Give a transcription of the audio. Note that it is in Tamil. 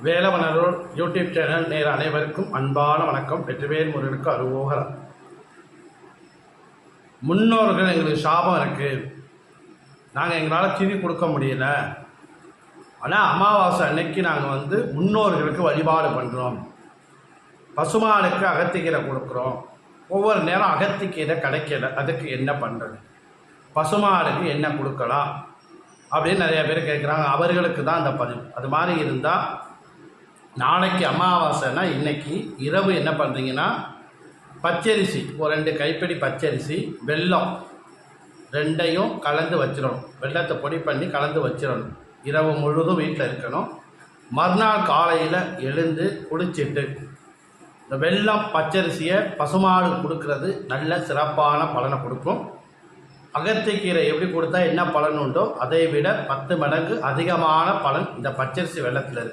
வேலவனூர் யூடியூப் சேனல் நேர அனைவருக்கும் அன்பான வணக்கம். வெற்றிவேல் முருகனுக்கு அரோகரம். முன்னோர்கள் எங்களுக்கு சாபம் இருக்குது, நாங்கள் எங்களால் திதி கொடுக்க முடியல. ஆனால் அமாவாசை அன்னைக்கு நாங்கள் முன்னோர்களுக்கு வழிபாடு பண்ணுறோம். பசுமாடுக்கு அகத்திக்கீரை கொடுக்குறோம். ஒவ்வொரு நேரம் அகத்திக்கீரை கிடைக்கல, அதுக்கு என்ன பண்ணுறது? பசுமாடுக்கு என்ன கொடுக்கலாம் அப்படின்னு நிறைய பேர் கேட்குறாங்க. அவர்களுக்கு தான் அந்த பதிவு. அது மாதிரி இருந்தால் நாளைக்கு அமாவாசைன்னா இன்றைக்கி இரவு என்ன பண்ணுறீங்கன்னா, பச்சரிசி ஒரு 2 கைப்பிடி பச்சரிசி, வெல்லம் ரெண்டையும் கலந்து வச்சிடணும். வெல்லத்தை பொடி பண்ணி கலந்து வச்சிடணும். இரவு முழுதும் வீட்டில் இருக்கணும். மறுநாள் காலையில் எழுந்து குளிச்சுட்டு இந்த வெல்லம் பச்சரிசியை பசுமாடு கொடுக்கறது நல்ல சிறப்பான பலனை கொடுக்கும். அகத்திக்கீரை எப்படி கொடுத்தா என்ன பலன் உண்டோ அதை விட 10 மடங்கு அதிகமான பலன் இந்த பச்சரிசி வெல்லத்தில் இருக்குது.